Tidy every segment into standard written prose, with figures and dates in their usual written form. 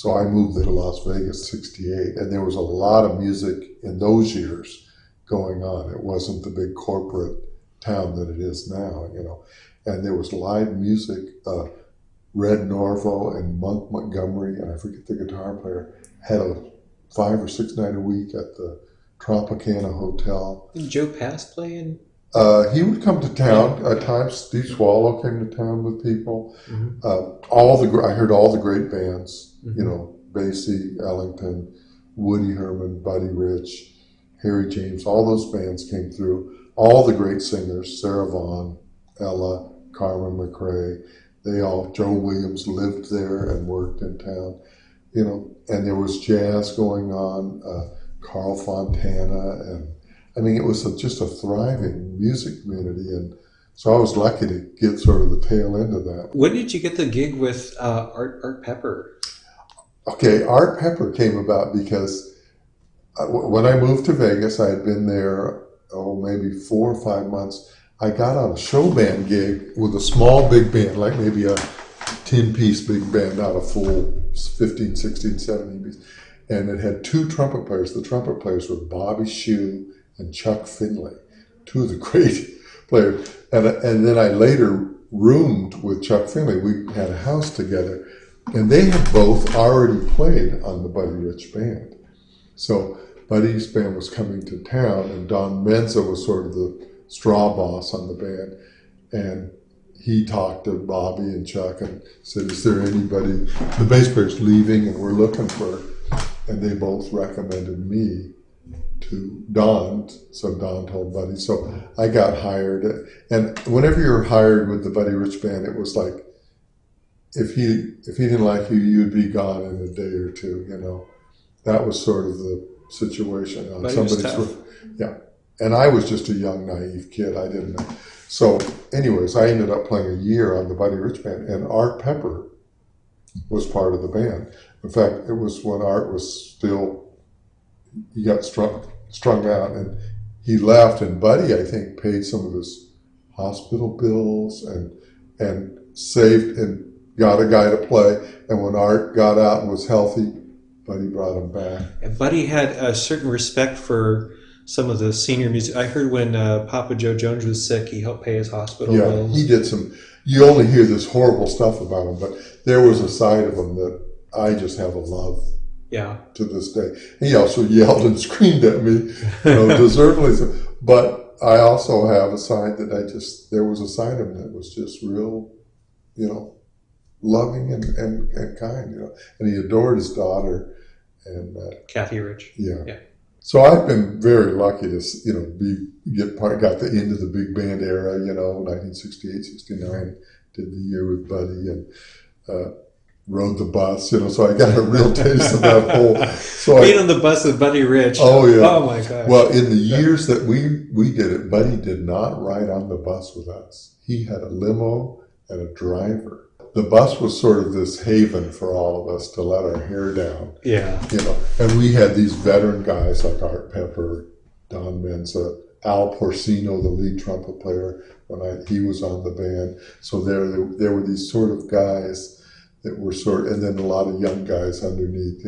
So I moved to Las Vegas, 68, and there was a lot of music in those years going on. It wasn't the big corporate town that it is now, and there was live music. Red Norvo and Monk Montgomery, and I forget the guitar player, had a 5 or 6 night a week at the Tropicana Hotel. Did Joe Pass play in? He would come to town at times. Steve Swallow came to town with people. I heard all the great bands, Basie, Ellington, Woody Herman, Buddy Rich, Harry James, all those bands came through. All the great singers, Sarah Vaughan, Ella, Carmen McRae, Joe Williams lived there and worked in town, and there was jazz going on, Carl Fontana, and it was just a thriving music community, and so I was lucky to get sort of the tail end of that. When did you get the gig with Art Pepper? Okay, Art Pepper came about because when I moved to Vegas, I had been there, maybe 4 or 5 months. I got on a show band gig with a small big band, like maybe a 10-piece big band, not a full 15, 16, 17 piece. And it had 2 trumpet players. The trumpet players were Bobby Shue and Chuck Finley, 2 of the great players. And then I later roomed with Chuck Finley. We had a house together. And they had both already played on the Buddy Rich band. So Buddy's band was coming to town, and Don Mesa was sort of the straw boss on the band, and he talked to Bobby and Chuck and said, is there anybody, the bass player's leaving and we're looking for, and they both recommended me to Don, so Don told Buddy. So I got hired, and whenever you're hired with the Buddy Rich band, it was like, if he didn't like you, you'd be gone in a day or two, That was sort of the situation. Buddy was tough. Yeah. And I was just a young, naive kid. I didn't know. So anyways, I ended up playing a year on the Buddy Rich band, and Art Pepper was part of the band. In fact, it was when Art was still, he got strung out, and he left, and Buddy, I think, paid some of his hospital bills and saved and got a guy to play. And when Art got out and was healthy, Buddy brought him back. And Buddy had a certain respect for some of the senior music. I heard when Papa Joe Jones was sick, he helped pay his hospital bills. He did you only hear this horrible stuff about him, but there was a side of him that I just have a love to this day. He also yelled and screamed at me, deservedly. But I also have a side that there was a side of him that was just real, loving and kind, and he adored his daughter. And Kathy Rich. Yeah. So I've been very lucky to, got the end of the big band era, 1968, 69, did the year with Buddy and rode the bus, so I got a real taste of that whole. So being on the bus with Buddy Rich. Oh, yeah. Oh, my gosh. Well, in the years that we did it, Buddy did not ride on the bus with us. He had a limo and a driver. The bus was sort of this haven for all of us to let our hair down. Yeah. And we had these veteran guys like Art Pepper, Don Menza, Al Porcino, the lead trumpet player, he was on the band. So there were these sort of guys that were and then a lot of young guys underneath,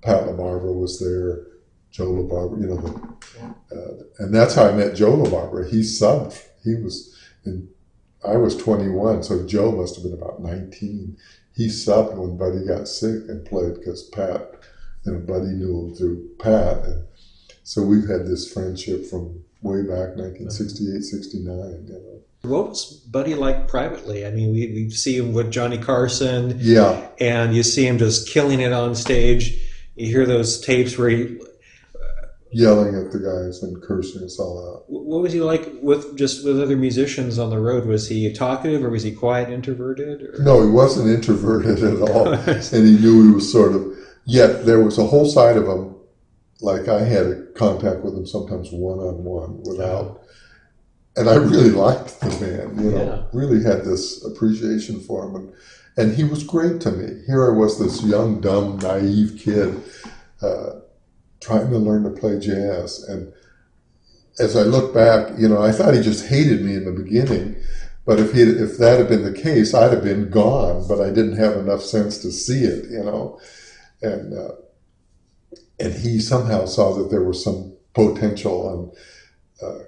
Pat LaBarbera was there, Joe LaBarbera, and that's how I met Joe LaBarbera. He subbed. I was 21, so Joe must have been about 19. He subbed when Buddy got sick and played because Pat, Buddy knew him through Pat. And so we've had this friendship from way back 1968, 69. What was Buddy like privately? I mean, we see him with Johnny Carson. Yeah. And you see him just killing it on stage. You hear those tapes where he... yelling at the guys and cursing us all out. What was he like with other musicians on the road? Was he talkative or was he quiet, introverted? Or? No, he wasn't introverted at all. And he knew he was yet there was a whole side of him, like I had contact with him sometimes one-on-one without, and I really liked the band, really had this appreciation for him. And he was great to me. Here I was, this young, dumb, naive kid, trying to learn to play jazz. And as I look back, I thought he just hated me in the beginning, but if that had been the case, I'd have been gone, but I didn't have enough sense to see it, and he somehow saw that there was some potential, and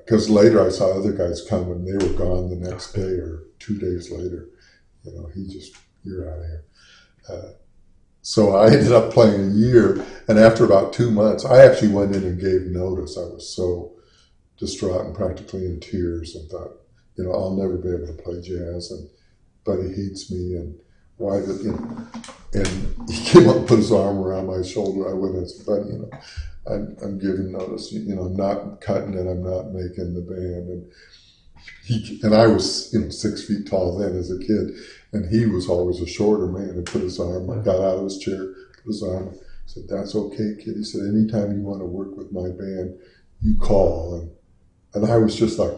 because later I saw other guys come and they were gone the next day or 2 days later. He just, you're out of here. So I ended up playing a year, and after about 2 months, I actually went in and gave notice. I was so distraught and practically in tears, and thought, I'll never be able to play jazz, and Buddy hates me, and why did, and he came up and put his arm around my shoulder. I went and said, Buddy, I'm giving notice, I'm not cutting it, I'm not making the band. And I was, 6 feet tall then as a kid, and he was always a shorter man, and put his arm, I got out of his chair, put his arm, said, that's okay, kid. He said, anytime you want to work with my band, you call. And I was just like,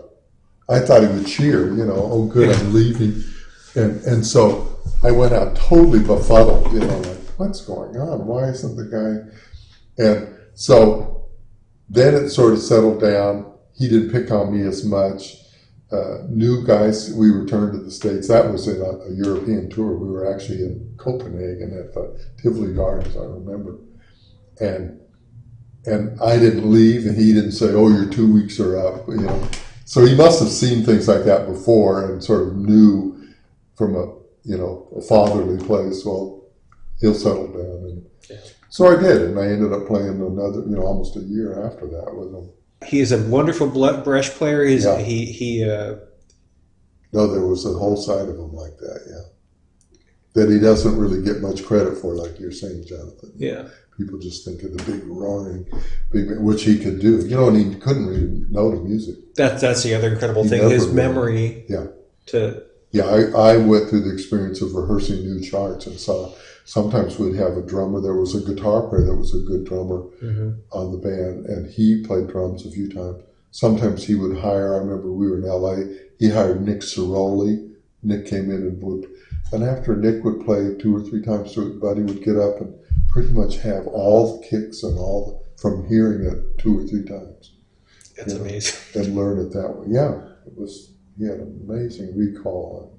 I thought he would cheer, oh good, I'm leaving. And so I went out totally befuddled, like, what's going on? Why isn't the guy? And so then it sort of settled down. He didn't pick on me as much. New guys, we returned to the States. That was in a European tour. We were actually in Copenhagen at the Tivoli Gardens, I remember. And I didn't leave, and he didn't say, oh, your 2 weeks are up, So he must have seen things like that before and sort of knew from a fatherly place, well, he'll settle down. And so I did, and I ended up playing another, almost a year after that with him. He's a wonderful brush player. No, there was a whole side of him like that, that he doesn't really get much credit for, like you're saying, Jonathan. Yeah. People just think of the big roaring, which he could do, and he couldn't really know the music. That's the other incredible thing. His memory. I went through the experience of rehearsing new charts and saw sometimes we'd have a drummer. There was a guitar player that was a good drummer on the band, and he played drums a few times. Sometimes he would hire, I remember we were in LA, he hired Nick Ciroli. Nick came in and after Nick would play 2 or 3 times through, Buddy would get up and pretty much have all the kicks and from hearing it 2 or 3 times. That's amazing. And learn it that way. Yeah, he had an amazing recall.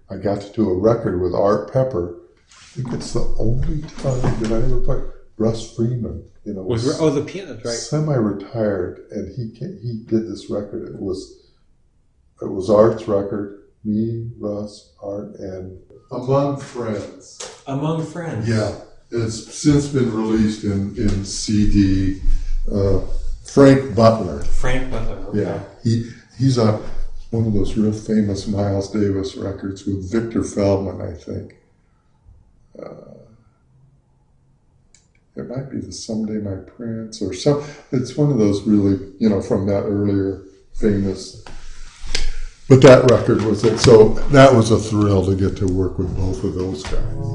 I got to do a record with Art Pepper. I think it's the only time that I ever played. Russ Freeman, the piano, right? Semi-retired, and he did this record. It was Art's record. Me, Russ, Art, and Among Friends. Among Friends. Yeah, it's since been released in CD. Frank Butler. Okay. Yeah, he's on one of those real famous Miles Davis records with Victor Feldman, I think. It might be the Someday My Prince or some. It's one of those really, from that earlier famous. But that record was it. So that was a thrill to get to work with both of those guys.